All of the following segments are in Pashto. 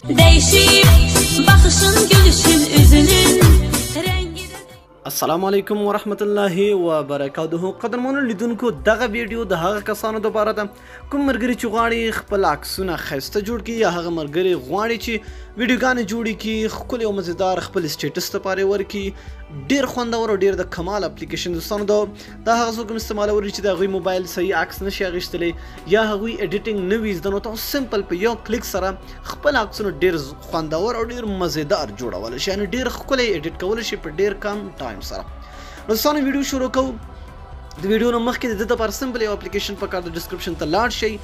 Değişir bakışın gülüşün üzünün rengi. السلام علیکم ورحمت الله وبرکاته. قدرمنو لیدونکو دغه ویډیو د هغه کسانو لپاره ده کوم مرګري چې غواړي خپل عکسونه ښایسته جوړ کړي یا هغه مرګري غواړي چې ویډیوګانې جوړې کړي ښکلي او مزیدار خپل سټیټس لپاره ورکړي. ډېر خوندور او ډېر د کمال اپلیکیشن دوستانو دا هغه څوک استعمالوي چې د هغوی موبایل صحیح عکس نشي اخیستلی یا هغوی ایډیټینګ نه وي زده، نو تاسو سمپل په یو کلیک سره خپل عکسونه ډېر خوندور او ډېر مزیدار جوړولی شي، یعنې ډېر ښکلی ایډیټ کولی شي په ډېر کم ټایم سره. نو دوستانو ویډیو شروع کوو. د ویډیو نه مخکې د دې لپاره سمپل یو اپلیکیشن پکار د ډسکرپشن ته لاړ شئ،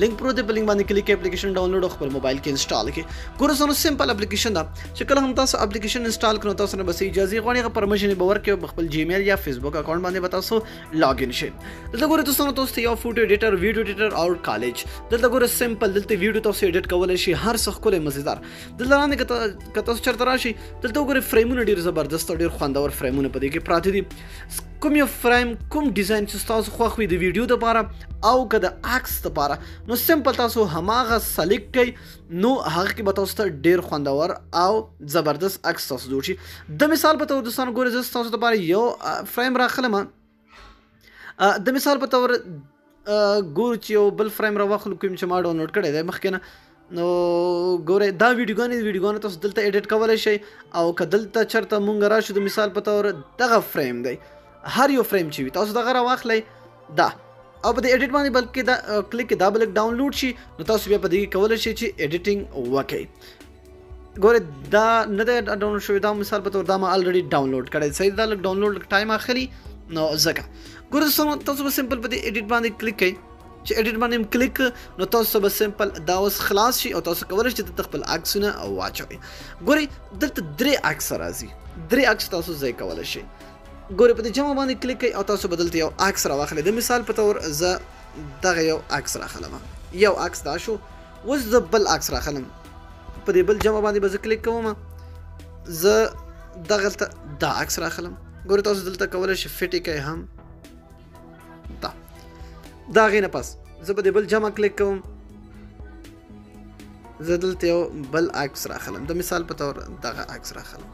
لینک پروت دی، په لینک باندې کلیک کړئ، اپلیکیشن ډاونلوډ او خپل موبایل کې انسټال کړئ. ګوره دوستانو سمپل اپلیکیشن ده چې کله هم تاسو اپلیکیشن انسټال کړئ تاسو نه بس اجازه غواړي هغه پرمیشن به ورکړئ په خپل جیمیل یا فیسبوک اکاونټ باندې به تاسو لاګ ان شئ. دلته ګوره دوستانو تاسو ته یو فوټو ایډیټر، ویډیو ایډیټر او کالج دلته ګوره سمپل دلته ویډیو تاسو ایډیټ کولی شئ، هر څه ښکلی مزیدار. دلته لاندې که تاسو چېرته راشئ دلته وګورئ فرېمونه ډېر زبردست او ډېر خوندور فرېمونه په دې کې پراته دي. کوم یو فریم کوم ډیزاین چې تاسو خوښ وي د ویډیو دپاره او که د عکس دپاره نو سمپل تاسو هماغه سلیکټ کړئ، نو هغه کې به تاسو ته ډېر خوندور او زبردست عکس تاسو جوړ شي. د مثال په تور دوستانو ګورئ زه ستاسو دپاره یو فریم راخلم. د مثال په تور ګورو چې یو بل فریم راواخلو کوم چې ما ډاونلوډ کړی دی مخکې نه. نو ګورئ دا ویډیوګانې تاسو دلته ایډیټ کولی شئ او که دلته چېرته مونږ راشو د مثال په تور دغه فریم دی، هر یو فریم چې وي تاسو دغه راواخلئ دا او په دې ایډیټ باندې بلکې دا کلیک کې دا به لږ ډاونلوډ شي، نو تاسو بیا په دې کې کولی شئ چې ایډیټینګ وکړئ. ګورئ دا نه دی ډاونلوډ شوی، دا مثال په تور دا ما الریډي ډاونلوډ کړی، صحیح دا لږ ډاونلوډ لږ ټایم اخلي نو ځکه. ګورئ دوستانو تاسو به سمپل په دې ایډیټ باندې کلیک کوئ، چې ایډیټ باندې کلیک نو تاسو به سمپل دا اوس خلاص شي او تاسو کولی شئ دلته خپل عکسونه واچوئ. ګورئ دلته 3 عکس راځي، 3 عکس تاسو ځای کولی شئ. ګورئ په دې جمع باندې کلیک کوئ او تاسو به دلته یو عکس راواخلئ. د مثال په طور زه دغه یو عکس راخلم، یو عکس دا شو. اوس زه بل عکس راخلم، په دې بل جمع باندې به زه کلیک کوم، زه دغلته دا عکس راخلم. ګورئ تاسو دلته کولی شئ فټ یې کوئ هم دا. د هغې نه پس زه په دې بل جمع کلیک کوم، زه دلته یو بل عکس راخلم، د مثال په طور دغه عکس راخلم،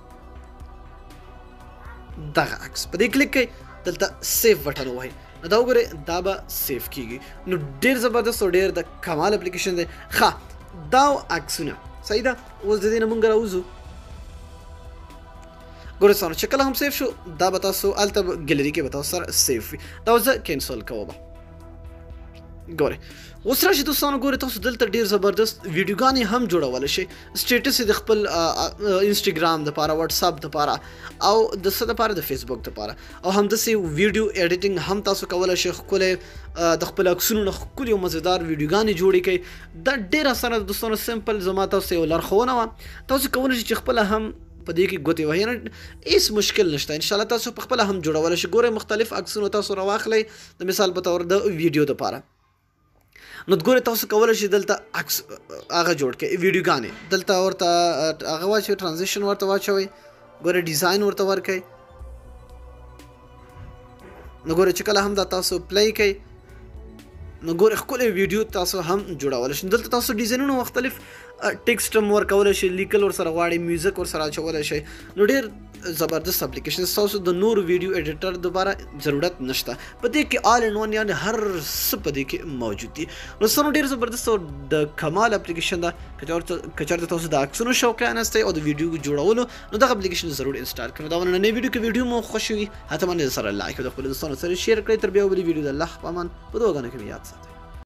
دغه عکس په دې کلیک کوئ، دلته سیف بټن ووهئ، نو دا وګورئ دا به سیف کیږي. نو ډېر زبردست او ډېر د کمال اپلیکیشن دی. ښه دا عکسونه صحیح ده. اوس د دې نه مونږ راوځو. ګورئ دوستانو چې کله هم سیف شو دا به تاسو هلته ګیلري کې به تاسو سره سیف وي. دا اوس زه کینسل کوم. ګورئ اوس راشي دوستانو، ګورئ تاسو دلته ډېر زبردست ویډیوګانې هم جوړولی شئ، سټیټس یې د خپل انسټاګرام دپاره، وټساپ دپاره او د څه دپاره د فیسبوک دپاره، او همداسې ویډیو ایډیټینګ هم تاسو کولی شئ، ښکلی د خپل عکسونو نه ښکلي او مزیدار ویډیوګانې جوړې کړئ. دا ډېر اسانه ده دوستانو، سمپل زما تاسو یو لارښوونه وه. تاسو کولی شئ چې خپله هم په دې کې ګوتې وهئ، یعنې هېڅ مشکل نشته، انشاءالله تاسو په خپله هم جوړولی شئ. ګورئ مختلف عکسونه تاسو راواخلئ د مثال په طور د ویډیو دپاره، نو ګورئ تاسو کولی شئ دلته عکس هغه جوړ کړئ، ویډیوګانې دلته ورته هغه واچوئ، ټرانزیشن ورته واچوئ، ګورئ ډیزاین ورته ورکړئ. نو ګورئ چې کله هم دا تاسو پلی کوئ نو ګورئ ښکلی ویډیو تاسو هم جوړولی شئ. دلته تاسو ډیزاینونه مختلف ټیکسټ هم ورکولی شئ، لیکل ورسره غواړئ، میوزیک ورسره اچولی شئ. نو ډېر زبردست اپلیکیشن، تاسو د نور ویډیو ایډیټر دپاره ضرورت نشته، په دې کې آل ان ون یعنې هر څه په دې کې موجود دي. نو دوستانو ډېر زبردست او د کمال اپلیکیشن ده. که چېرته تاسو د عکسونو شوقیان یاستئ او د ویډیو جوړولو نو دغه اپلیکیشن ضرور انسټال کړئ. دا نننۍ ویډیو کې ویډیو مو خوښ وي حتما یې سره لایک او د خپلو دوستانو سره شیر کړئ. تر بیا بلې ویډیو د الله په امان په دعاګانو کې مې یاد ساتئ.